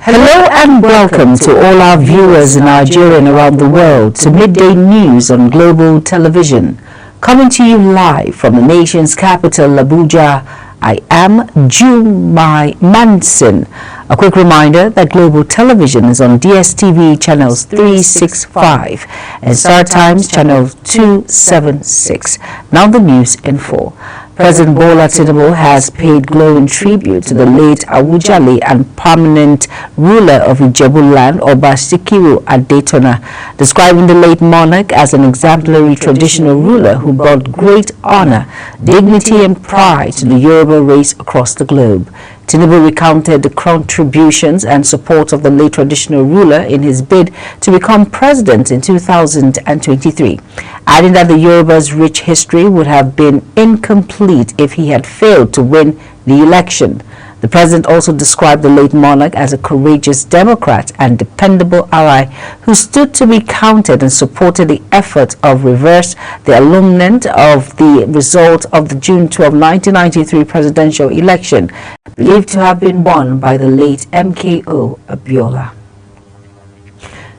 Hello and welcome to all our viewers in Nigeria and around the world to Midday News on Global Television. Coming to you live from the nation's capital, Abuja, I am Jumai Manson. A quick reminder that Global Television is on DSTV channels 365 and Star Times channel 276. Now the news in full. President Bola Tinubu has paid glowing tribute to the late Awujale and permanent ruler of Ijebu land, Oba Sikiru Adetona, describing the late monarch as an exemplary traditional ruler who brought great honor, dignity and pride to the Yoruba race across the globe. Tinubu recounted the contributions and support of the late traditional ruler in his bid to become president in 2023, adding that the Yoruba's rich history would have been incomplete if he had failed to win the election. The president also described the late monarch as a courageous Democrat and dependable ally who stood to be counted and supported the effort of reverse the annulment of the result of the June 12, 1993 presidential election, believed to have been won by the late MKO Abiola.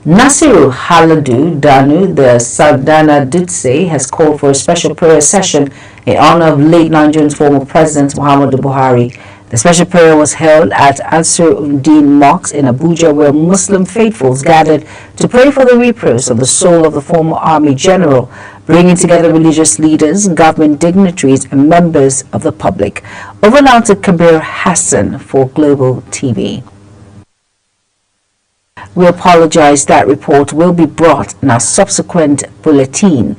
Nasiru Haladu Danu, the Sardana Dutse, has called for a special prayer session in honor of late Nigerian's former President Muhammadu Buhari. The special prayer was held at Ansar Uddin Mosque in Abuja, where Muslim faithfuls gathered to pray for the repose of the soul of the former army general, bringing together religious leaders, government dignitaries, and members of the public. Over now to Kabir Hassan for Global TV. We apologize, that report will be brought in our subsequent bulletin.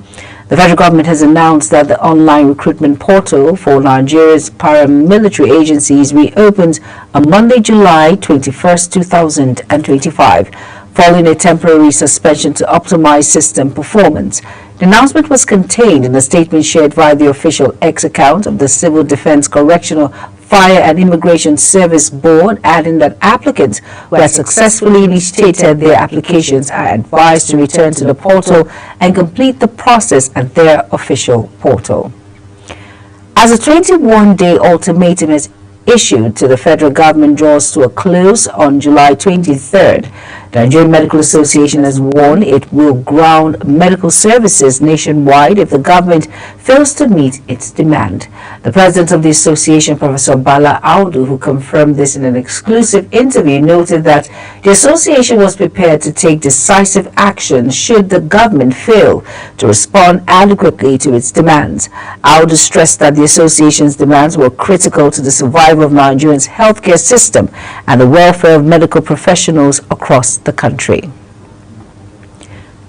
The federal government has announced that the online recruitment portal for Nigeria's paramilitary agencies reopens on Monday, July 21, 2025, following a temporary suspension to optimize system performance. The announcement was contained in a statement shared via the official X account of the Civil Defense Correctional Fire and Immigration Service Board, adding that applicants who have successfully initiated their applications are advised to return to the portal and complete the process at their official portal. As a 21-day ultimatum is issued to the federal government draws to a close on July 23rd, the Nigerian Medical Association has warned it will ground medical services nationwide if the government fails to meet its demand. The president of the association, Professor Bala Audu, who confirmed this in an exclusive interview, noted that the association was prepared to take decisive action should the government fail to respond adequately to its demands. Audu stressed that the association's demands were critical to the survival of Nigeria's healthcare system and the welfare of medical professionals across the country.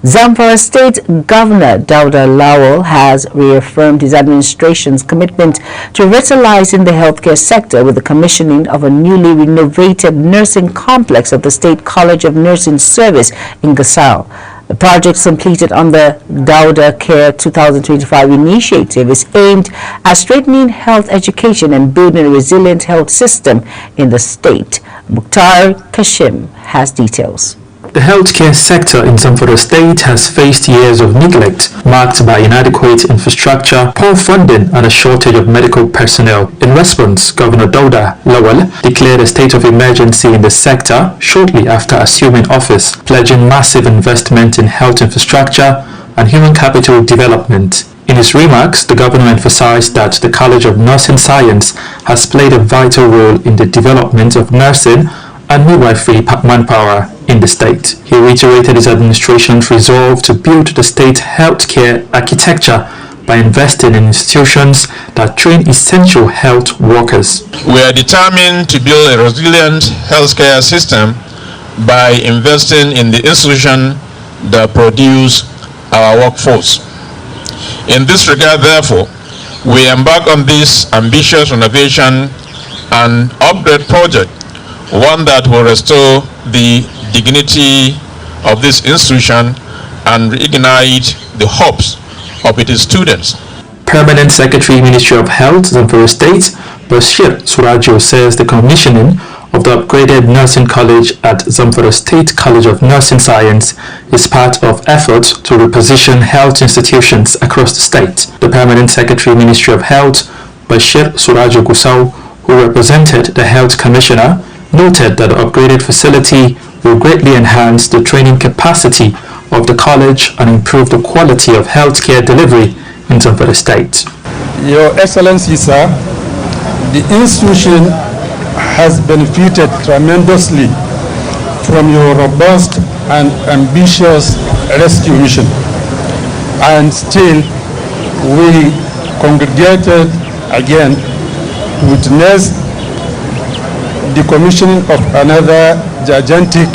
Zamfara State Governor Dauda Lawal has reaffirmed his administration's commitment to revitalizing the healthcare sector with the commissioning of a newly renovated nursing complex of the State College of Nursing Service in Gusau. The project, completed on the Dauda Care 2025 initiative, is aimed at strengthening health education and building a resilient health system in the state. Mukhtar Kashim has details. The healthcare sector in Zamfara State has faced years of neglect, marked by inadequate infrastructure, poor funding, and a shortage of medical personnel. In response, Governor Dauda Lawal declared a state of emergency in the sector shortly after assuming office, pledging massive investment in health infrastructure and human capital development. In his remarks, the governor emphasized that the College of Nursing Science has played a vital role in the development of nursing and midwifery manpower in the state. He reiterated his administration's resolve to build the state healthcare architecture by investing in institutions that train essential health workers. We are determined to build a resilient healthcare system by investing in the institutions that produce our workforce. In this regard, therefore, we embark on this ambitious renovation and upgrade project, one that will restore the dignity of this institution and reignite the hopes of its students. Permanent Secretary, Ministry of Health, Zamfara State, Bashir Surajo, says the commissioning of the upgraded nursing college at Zamfara State College of Nursing Science is part of efforts to reposition health institutions across the state. The Permanent Secretary, Ministry of Health, Bashir Surajo Gusau, who represented the Health Commissioner, noted that the upgraded facility will greatly enhance the training capacity of the college and improve the quality of healthcare delivery in Zamfara State. Your Excellency, sir, the institution has benefited tremendously from your robust and ambitious rescue mission. And still, we congregated again to witness the commissioning of another gigantic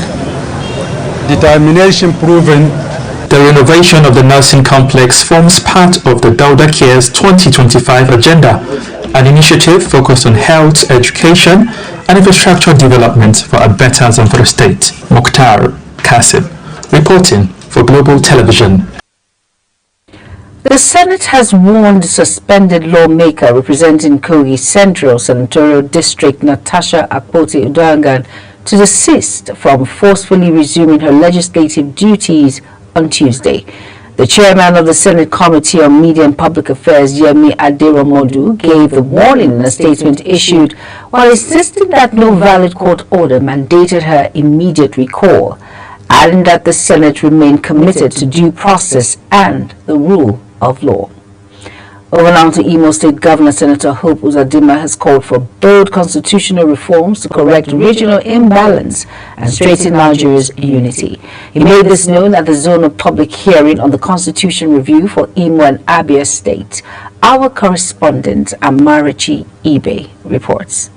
determination proven. The renovation of the nursing complex forms part of the Dauda Cares 2025 agenda, an initiative focused on health, education, and infrastructure development for a better Zamfara State. Mukhtar Kasim, reporting for Global Television. The Senate has warned suspended lawmaker representing Kogi Central Senatorial District Natasha Akpoti-Uduaghan to desist from forcefully resuming her legislative duties on Tuesday. The chairman of the Senate Committee on Media and Public Affairs, Yemi Aderomodu, gave the warning in a statement issued while insisting that no valid court order mandated her immediate recall, adding that the Senate remained committed to due process and the rule of law. Over now to Imo State Governor Senator Hope Uzodinma has called for bold constitutional reforms to correct regional imbalance and straighten Nigeria's unity. He made this known at the zone of public hearing on the constitution review for Imo and Abia State. Our correspondent Amarachi Ibe reports.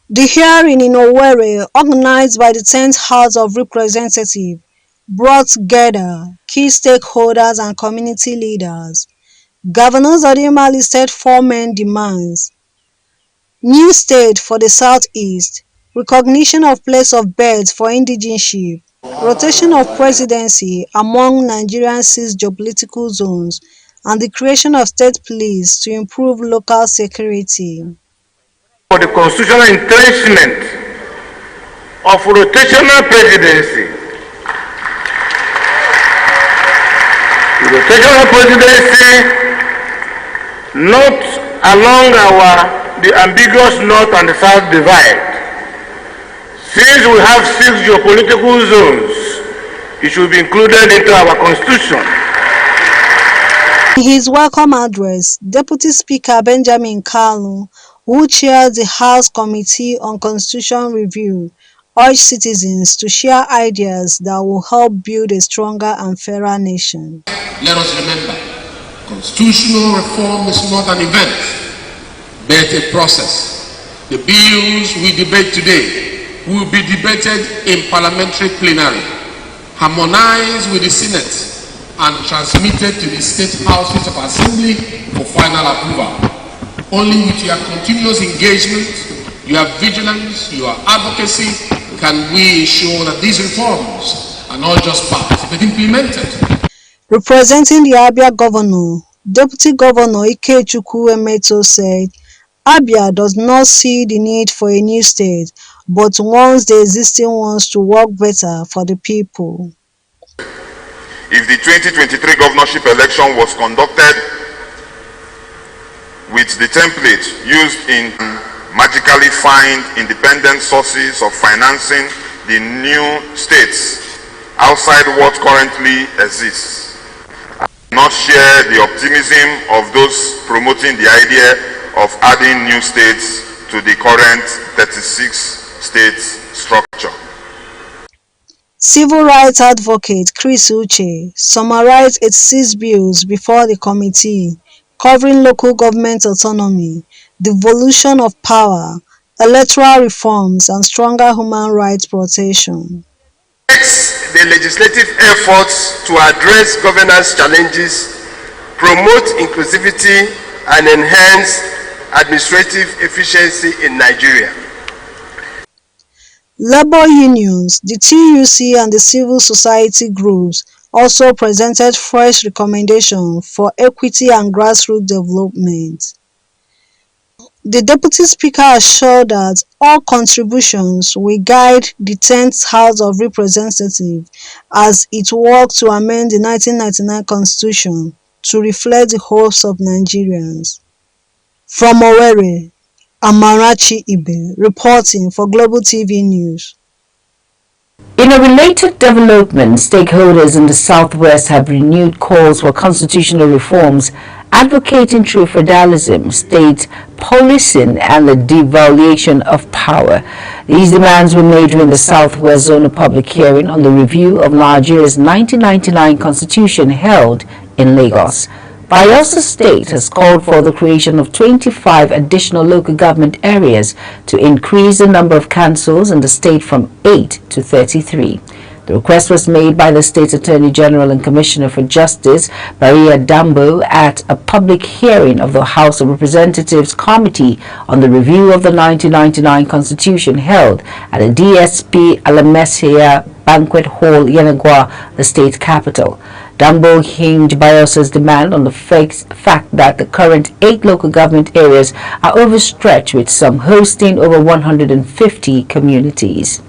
The hearing in Owerri, organized by the 10th House of Representatives, brought together key stakeholders and community leaders. Governor Uzodinma listed 4 main demands: new state for the southeast, recognition of place of birth for indigenship, rotation of presidency among Nigeria's 6 geopolitical zones, and the creation of state police to improve local security. For the constitutional entrenchment of rotational presidency, the rotational presidency not along the ambiguous north and the south divide. Since we have 6 geopolitical zones, it should be included into our constitution. In his welcome address, Deputy Speaker Benjamin Kalu, who chairs the House Committee on Constitution Review, urged citizens to share ideas that will help build a stronger and fairer nation. Let us remember, constitutional reform is not an event, but a process. The bills we debate today will be debated in parliamentary plenary, harmonized with the Senate, and transmitted to the state houses of assembly for final approval. Only with your continuous engagement, your vigilance, your advocacy, can we ensure that these reforms are not just passed, but implemented. Representing the Abia Governor, Deputy Governor Ikechukwu Emeto said, Abia does not see the need for a new state, but wants the existing ones to work better for the people. If the 2023 governorship election was conducted with the template used in magically find independent sources of financing the new states outside what currently exists, not share the optimism of those promoting the idea of adding new states to the current 36 states structure. Civil rights advocate Chris Uche summarized 86 bills before the committee, covering local government autonomy, devolution of power, electoral reforms, and stronger human rights protection. The legislative efforts to address governance challenges, promote inclusivity, and enhance administrative efficiency in Nigeria. Labor unions, the TUC, and the civil society groups also presented fresh recommendations for equity and grassroots development. The Deputy Speaker assured that all contributions will guide the 10th House of Representatives as it works to amend the 1999 Constitution to reflect the hopes of Nigerians. From Owerri, Amarachi Ibe, reporting for Global TV News. In a related development, stakeholders in the Southwest have renewed calls for constitutional reforms, advocating true federalism, state policing, and the devaluation of power. These demands were made during the Southwest Zone public hearing on the review of Nigeria's 1999 constitution held in Lagos. Bayelsa State has called for the creation of 25 additional local government areas to increase the number of councils in the state from 8 to 33. The request was made by the State Attorney General and Commissioner for Justice, Maria Dambo, at a public hearing of the House of Representatives Committee on the Review of the 1999 Constitution held at the DSP Alamesia Banquet Hall, Yenagoa, the state capital. Dambo hinged Bayelsa's demand on the fact that the current 8 local government areas are overstretched, with some hosting over 150 communities.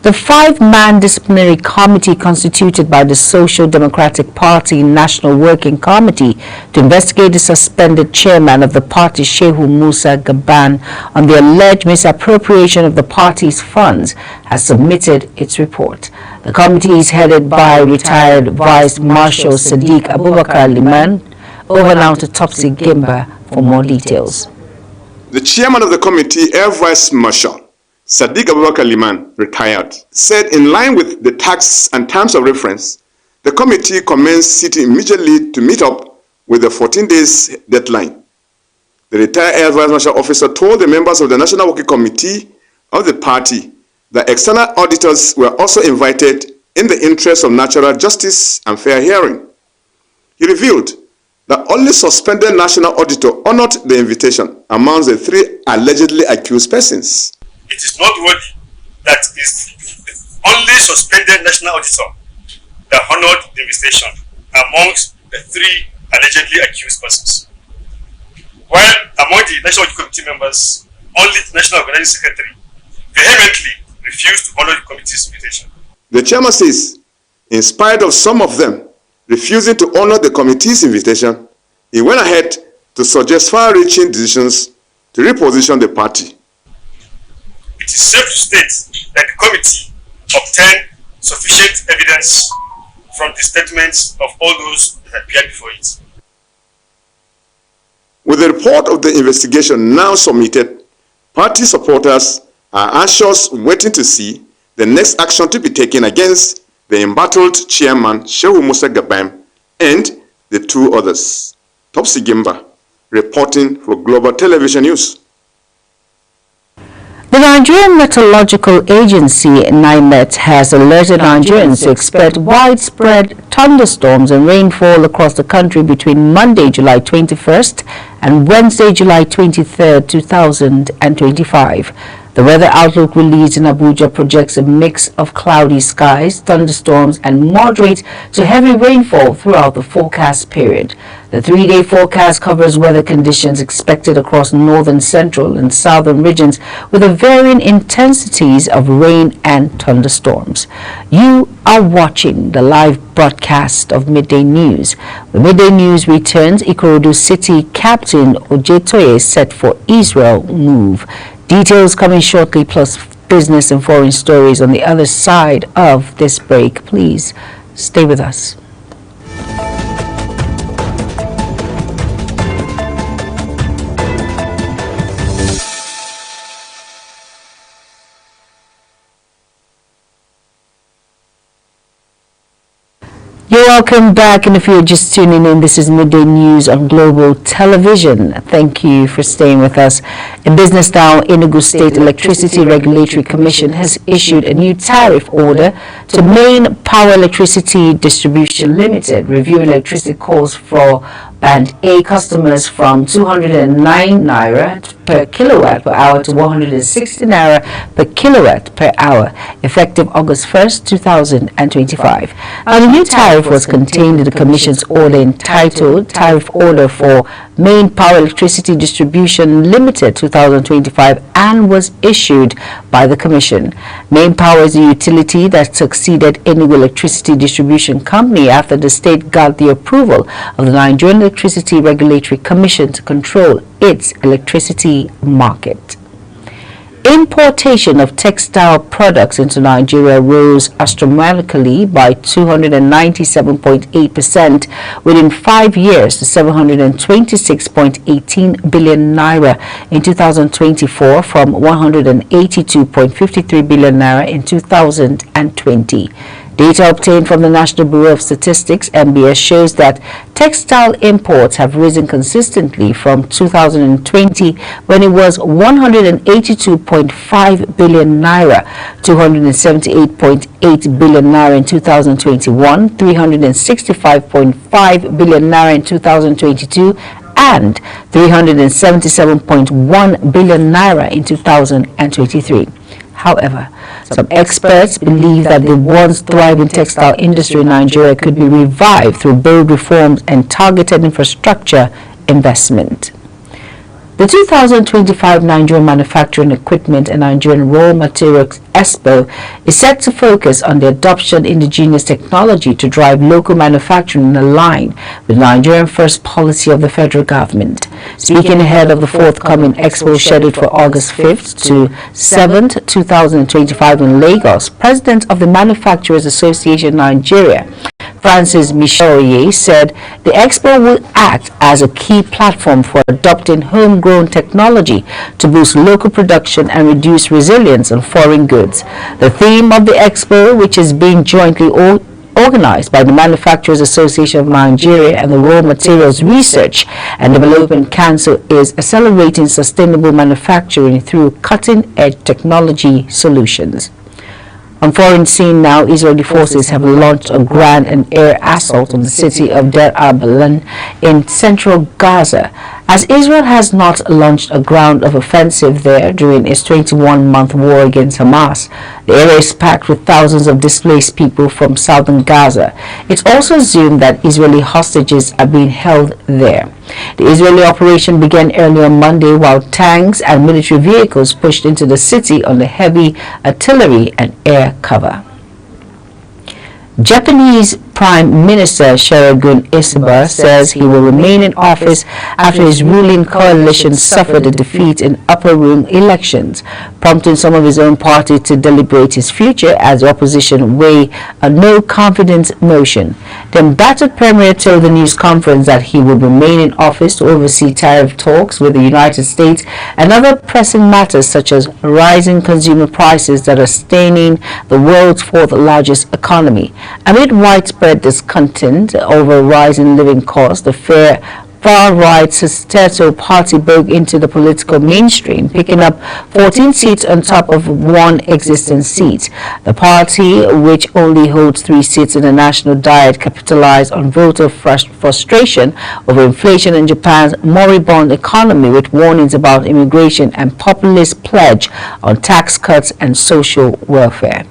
The 5-man disciplinary committee constituted by the Social Democratic Party National Working Committee to investigate the suspended chairman of the party, Shehu Musa Gaban, on the alleged misappropriation of the party's funds has submitted its report. The committee is headed by retired Vice Marshal Sadiq Abubakar Liman. Over now to Topsy Gimba for more details. The chairman of the committee, Air Vice Marshal Sadiq Abubakar Liman, retired, said in line with the tax and terms of reference, the committee commenced sitting immediately to meet up with the 14 days deadline. The retired Air Vice Marshal officer told the members of the National Working Committee of the party that external auditors were also invited in the interest of natural justice and fair hearing. He revealed that only suspended national auditor honored the invitation amongst the 3 allegedly accused persons. It is noteworthy that is the only suspended national auditor that honored the invitation amongst the 3 allegedly accused persons. While among the National Audit Committee members, only the National Organizing Secretary vehemently refused to honor the committee's invitation. The chairman says, in spite of some of them refusing to honor the committee's invitation, he went ahead to suggest far-reaching decisions to reposition the party. It is safe to state that the committee obtained sufficient evidence from the statements of all those that appeared before it. With the report of the investigation now submitted, party supporters are anxious waiting to see the next action to be taken against the embattled chairman Shehu Musa Gaban and the 2 others. Topsy Gimba, reporting for Global Television News. The Nigerian Meteorological Agency, NIMET, has alerted Nigerians to expect widespread thunderstorms and rainfall across the country between Monday, July 21st and Wednesday, July 23rd, 2025. The weather outlook released in Abuja projects a mix of cloudy skies, thunderstorms, and moderate to heavy rainfall throughout the forecast period. The 3-day forecast covers weather conditions expected across northern, central, and southern regions with a varying intensities of rain and thunderstorms. You are watching the live broadcast of Midday News. The Midday News returns. Ikorodu City Captain Ojetoye set for Israel move. Details coming shortly, plus business and foreign stories on the other side of this break. Please stay with us. You're welcome back, and if you're just tuning in, this is Midday News on Global Television. Thank you for staying with us. In business now, Enugu State Electricity Regulatory Commission has issued a new tariff order to Main Power Electricity Distribution Limited, reviewing electricity costs for Band A customers from 209 Naira per kilowatt per hour to 160 Naira per kilowatt per hour, effective August 1st, 2025. Now, the new tariff was contained in the Commission's order entitled Tariff Order for Main Power Electricity Distribution Limited 2025 and was issued by the Commission. Main Power is a utility that succeeded Enugu Electricity Distribution Company after the state got the approval of the Nigerian Electricity Regulatory Commission to control its electricity market. Importation of textile products into Nigeria rose astronomically by 297.8% within 5 years to 726.18 billion naira in 2024 from 182.53 billion naira in 2020. Data obtained from the National Bureau of Statistics (NBS) shows that textile imports have risen consistently from 2020, when it was 182.5 billion naira, 278.8 billion naira in 2021, 365.5 billion naira in 2022, and 377.1 billion naira in 2023. However, some experts believe that the once thriving textile industry in Nigeria could be revived through bold reforms and targeted infrastructure investment. The 2025 Nigerian Manufacturing Equipment and Nigerian Raw Materials Expo is set to focus on the adoption of indigenous technology to drive local manufacturing in line with Nigerian First policy of the federal government. Speaking ahead of the forthcoming expo scheduled for August 5th to 7th, 2025 in Lagos, President of the Manufacturers Association Nigeria, Francis Michoye, said the expo will act as a key platform for adopting homegrown technology to boost local production and reduce reliance on foreign goods. The theme of the expo, which is being jointly organized by the Manufacturers Association of Nigeria and the Raw Materials Research and Development Council, is accelerating sustainable manufacturing through cutting-edge technology solutions. On foreign scene now, Israeli forces have launched a ground and air assault on the city of Deir al-Balan in central Gaza, as Israel has not launched a ground offensive there during its 21-month war against Hamas. The area is packed with thousands of displaced people from southern Gaza. It's also assumed that Israeli hostages are being held there. The Israeli operation began early on Monday while tanks and military vehicles pushed into the city under heavy artillery and air cover. Japanese Prime Minister Shiragun Ishiba says he will remain in office after his ruling coalition suffered a defeat in upper room elections, prompting some of his own party to deliberate his future as the opposition weigh a no-confidence motion. The embattled premier told the news conference that he will remain in office to oversee tariff talks with the United States and other pressing matters such as rising consumer prices that are staining the world's fourth largest economy. Amid widespread discontent over rising living costs, the far-right Susteto party broke into the political mainstream, picking up 14 seats on top of one existing seat. The party, which only holds 3 seats in the national diet, capitalized on voter frustration over inflation in Japan's moribund economy, with warnings about immigration and populist pledge on tax cuts and social welfare.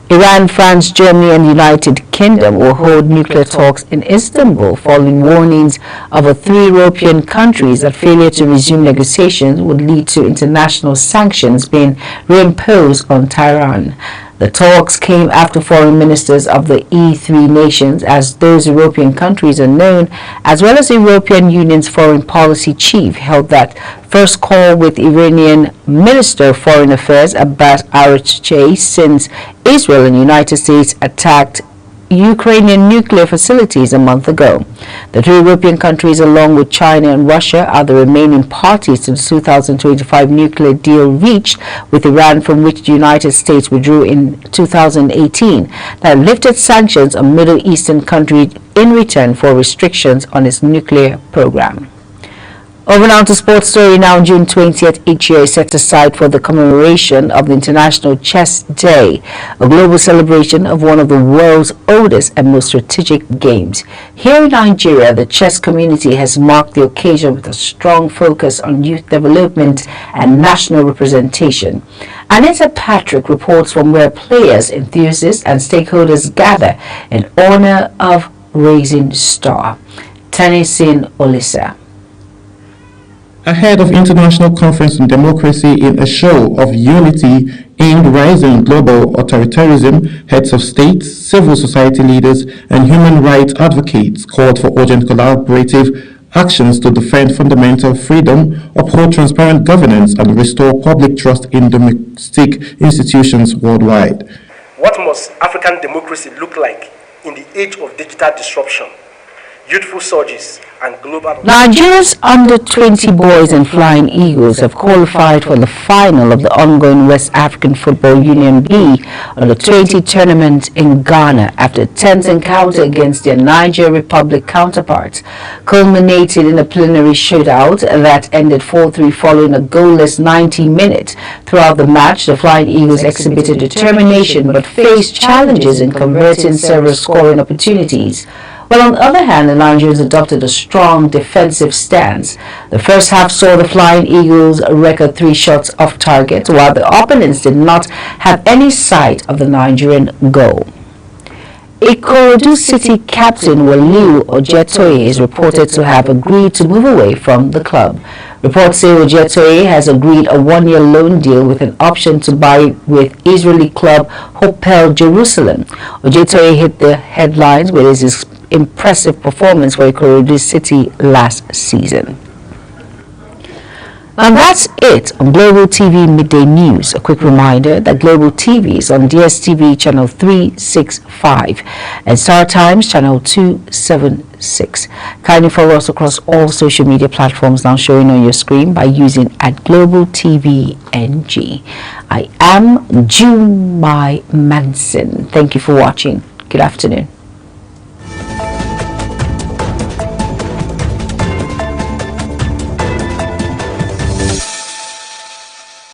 Iran, France, Germany and the United Kingdom will hold nuclear talks in Istanbul following warnings of the 3 European countries that failure to resume negotiations would lead to international sanctions being reimposed on Tehran. The talks came after foreign ministers of the E3 nations, as those European countries are known, as well as the European Union's foreign policy chief, held that first call with Iranian Minister of Foreign Affairs Abbas Araghchi since Israel and the United States attacked Ukrainian nuclear facilities a month ago. The 3 European countries, along with China and Russia, are the remaining parties to the 2025 nuclear deal reached with Iran, from which the United States withdrew in 2018, that lifted sanctions on Middle Eastern countries in return for restrictions on its nuclear program. Over now to sports story. Now, June 20th each year is set aside for the commemoration of the International Chess Day, a global celebration of one of the world's oldest and most strategic games. Here in Nigeria, the chess community has marked the occasion with a strong focus on youth development and national representation. Anita Patrick reports from where players, enthusiasts and stakeholders gather in honor of Rising Star. Tanisin Olisa. Ahead of International Conference on Democracy in a show of unity aimed rising global authoritarianism, heads of states, civil society leaders, and human rights advocates called for urgent collaborative actions to defend fundamental freedom, uphold transparent governance, and restore public trust in domestic institutions worldwide. What must African democracy look like in the age of digital disruption, youthful surges, and global... Nigeria's under-20 boys and Flying Eagles have qualified for the final of the ongoing West African Football Union B under-20 tournament in Ghana after a tense encounter against their Niger Republic counterparts, culminated in a plenary shootout that ended 4-3 following a goalless 90 minutes. Throughout the match, the Flying Eagles exhibited determination but faced challenges in converting several scoring opportunities. While on the other hand, the Nigerians adopted a strong defensive stance. The first half saw the Flying Eagles record 3 shots off target, while the opponents did not have any sight of the Nigerian goal. Ikorodu City captain Waliu Ojetoye is reported to have agreed to move away from the club. Reports say Ojetoye has agreed a 1-year loan deal with an option to buy with Israeli club Hapoel Jerusalem. Ojetoye hit the headlines with his impressive performance for Ikorodu City last season. And that's it on Global TV Midday News. A quick reminder that Global TV is on DSTV channel 365 and Star Times channel 276. Kindly follow us across all social media platforms now showing on your screen by using @GlobalTVNG. I am Jumai Manson. Thank you for watching. Good afternoon.